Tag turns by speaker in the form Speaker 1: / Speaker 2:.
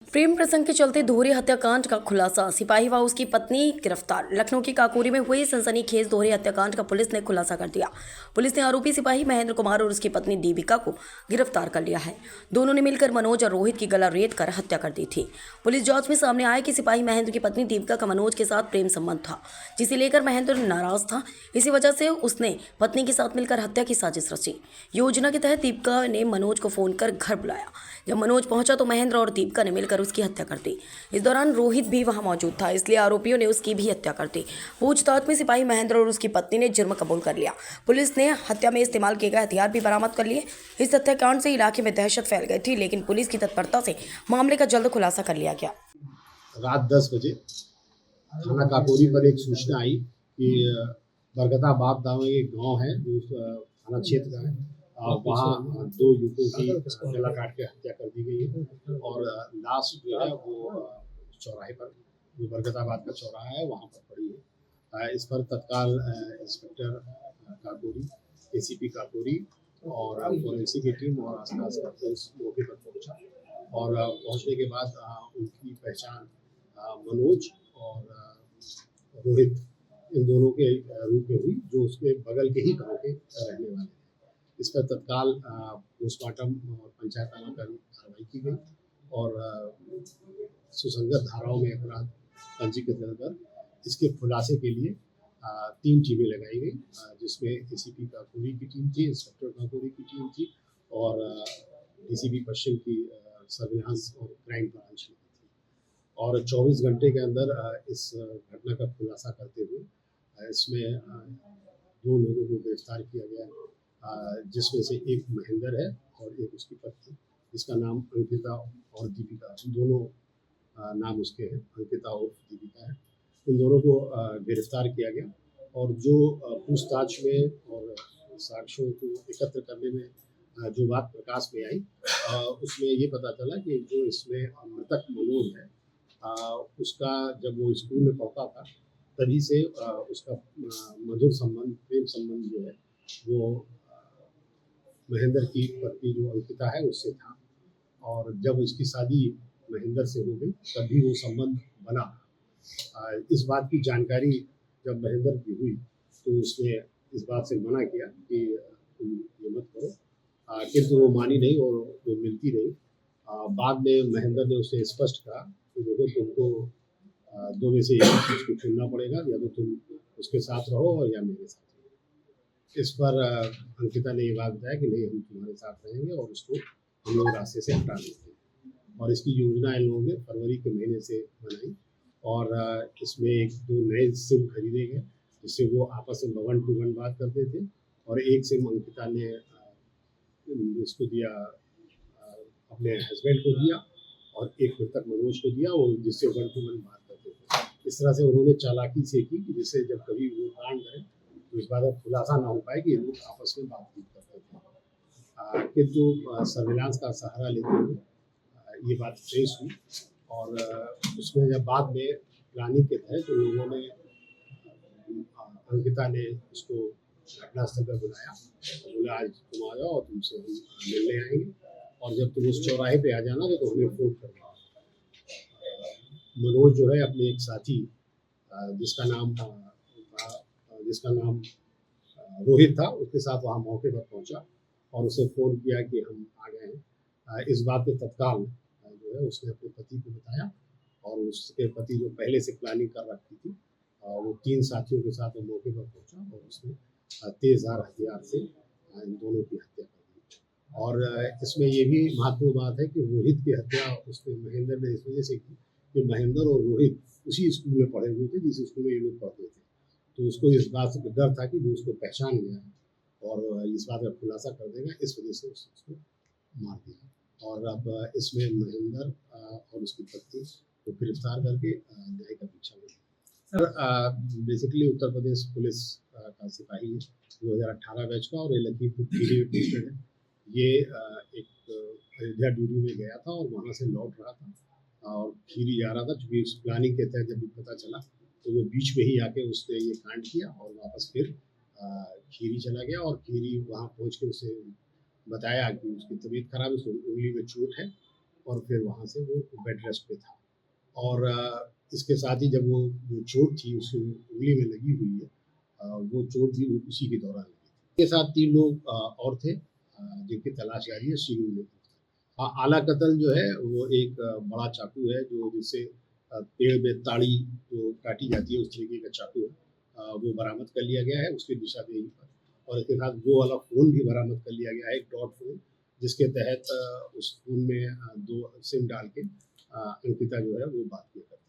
Speaker 1: प्रेम प्रसंग के चलते दोहरे हत्याकांड का खुलासा। सिपाही व उसकी पत्नी गिरफ्तार। लखनऊ की काकोरी में हुए सनसनीखेज दोहरे हत्याकांड का पुलिस ने खुलासा कर दिया। पुलिस ने आरोपी सिपाही महेंद्र कुमार और उसकी पत्नी दीपिका को गिरफ्तार कर लिया है। दोनों ने मिलकर मनोज और रोहित की गला रेत कर हत्या कर दी थी। पुलिस जांच में सामने आया कि सिपाही महेंद्र की पत्नी दीपिका का मनोज के साथ प्रेम संबंध था, जिसे लेकर महेंद्र नाराज था। इसी वजह से उसने पत्नी के साथ मिलकर हत्या की साजिश रची। योजना के तहत दीपिका ने मनोज को फोन कर घर बुलाया। जब मनोज पहुंचा तो महेंद्र और दीपिका ने मिलकर उसकी हत्या कर दी। इस दौरान रोहित भी वहां मौजूद था, इसलिए आरोपियों ने उसकी भी हत्या कर दी। पूछताछ में सिपाही महेंद्र और उसकी पत्नी ने जुर्म कबूल कर लिया। पुलिस ने हत्या में इस्तेमाल किए गए हथियार भी बरामद कर लिए। इस हत्याकांड से इलाके में दहशत फैल गई थी, लेकिन पुलिस की तत्परता से मामले का जल्द खुलासा कर लिया गया।
Speaker 2: रात 10 बजे थाना काकोरी पर एक सूचना आई कि बरगता बाप दाव एक गांव है जो थाना क्षेत्र का है। वहाँ 2 युवकों की गला काट के हत्या कर दी गई है और लाश जो है वो चौराहे पर, जो बरगताबाद का चौराहा है वहाँ पर पड़ी है। इस पर तत्काल इंस्पेक्टर काकोरी, एसीपी काकोरी और फोरेंसिक की टीम और आसपास का पुलिस मौके पर पहुंचा और पहुंचने के बाद उनकी पहचान मनोज और रोहित, इन दोनों के रूप में हुई, जो उसके बगल के ही गांव के रहने वाले हैं। इस पर तत्काल पोस्टमार्टम और पंचायताना कार्रवाई की गई और सुसंगत धाराओं में अपराध पंजीकृत कर इसके खुलासे के लिए 3 टीमें लगाई गई, जिसमें एसीपी काकोरी की टीम थी, इंस्पेक्टर काकोरी की टीम थी और डीसीपी पश्चिम की सर्विलांस और क्राइम ब्रांच में थी। और 24 घंटे के अंदर इस घटना का खुलासा करते हुए इसमें 2 लोगों को गिरफ्तार किया गया, जिसमें से एक महेंद्र है और एक उसकी पत्नी, जिसका नाम अंकिता और दीपिका, दोनों नाम उसके हैं, अंकिता और दीपिका है। इन दोनों को गिरफ्तार किया गया और जो पूछताछ में और साक्ष्यों को एकत्र करने में जो बात प्रकाश में आई, उसमें ये पता चला कि जो इसमें मृतक मनोज है, उसका जब वो स्कूल में पढ़ता था तभी से उसका मधुर संबंध, प्रेम संबंध जो है वो महेंद्र की पत्नी जो अंकिता है उससे था। और जब उसकी शादी महेंद्र से हो गई तभी वो संबंध बना। इस बात की जानकारी जब महेंद्र की हुई तो उसने इस बात से मना किया कि तुम ये मत करो, किंतु वो मानी नहीं और वो मिलती रही। बाद में महेंद्र ने उसे स्पष्ट कहा कि देखो, तुमको 2 में से एक चीज़ को चुनना पड़ेगा, या तो तुम उसके साथ रहो और या मेरे साथ रहो। इस पर अंकिता ने ये बात बताया कि नहीं, हम तुम्हारे साथ रहेंगे और उसको हम लोग रास्ते से हटा देते हैं। और इसकी योजना इन लोगों ने फरवरी के महीने से बनाई और इसमें 1-2 नए सिम खरीदे गए, जिससे वो आपस में 1 to 1 बात करते थे और एक सिम अंकिता ने उसको दिया, अपने हस्बैंड को दिया और एक मृतक मनोज को दिया, और जिससे 1 to 1 बात करते थे। इस तरह से उन्होंने चालाकी से की कि जिससे जब कभी वो कांड करें तो इस बात का खुलासा ना हो पाए कि ये लोग आपस में बातचीत करते थे। किंतु सर्विलांस का सहारा लेते हुए ये बात ट्रेस हुई और उसमें जब बाद में प्लानिंग के तहत तो लोगों ने, अंकिता ने उसको घटनास्थल पर बुलाया और बोला आज तुम आ जाओ और तुमसे हम मिलने आएंगे, और जब तुम उस चौराहे पे आ जाना तो हमें फोन करना। मनोज जो है अपने एक साथी जिसका नाम रोहित था, उसके साथ वहाँ मौके पर पहुँचा और उसे फ़ोन किया कि हम आ गए हैं। इस बात पे तत्काल जो है उसने अपने पति को बताया और उसके पति जो पहले से प्लानिंग कर रखी थी, वो 3 साथियों के साथ वो मौके पर पहुँचा और उसने तेज़धार हथियार से इन दोनों की हत्या कर दी। और इसमें ये भी महत्वपूर्ण बात है कि रोहित की हत्या उसने महेंद्र ने इस वजह से की कि महेंद्र और रोहित उसी स्कूल में पढ़े हुए थे जिस स्कूल में ये लोग पढ़ते थे। तो उसको इस बात से डर था कि वो उसको पहचान गया है और इस बात का खुलासा कर देगा, इस वजह से उसने उसको मार दिया। और अब इसमें महेंद्र और उसकी पत्नी को गिरफ्तार करके न्याय का पीछा कर sir, basically Uttar Pradesh police का सिपाही है, 2018 बैच का, और ये लखीमपुर खीरी में पोस्टेड है। ये एक अयोध्या ड्यूटी में गया था और वहाँ से लौट रहा था और खीरी जा रहा था। चूँकि उस प्लानिंग के तहत जब भी पता चला तो वो बीच में ही आके उसने ये कांड किया और वापस फिर खीरी चला गया। और खीरी वहाँ पहुँच के उसे बताया कि उसकी तबीयत खराब है, उसको उंगली में चोट है और फिर वहाँ से वो बेड रेस्ट पे था। और इसके साथ ही जब वो जो चोट थी उसकी उंगली में लगी हुई है, वो चोट भी उसी के दौरान लगी थी। इसके साथ 3 लोग और थे जिनकी तलाश जारी है। शीघ्र में आला कत्ल जो है वो एक बड़ा चाकू है जो जिससे पेड़ में ताड़ी जो काटी जाती है उस तरीके का चाकू है, वो बरामद कर लिया गया है उसकी दिशादेही पर। और इसके साथ वो वाला फ़ोन भी बरामद कर लिया गया है, एक डॉट फ़ोन, जिसके तहत उस फ़ोन में 2 सिम डाल के अंकिता जो है वो बात किया करती है।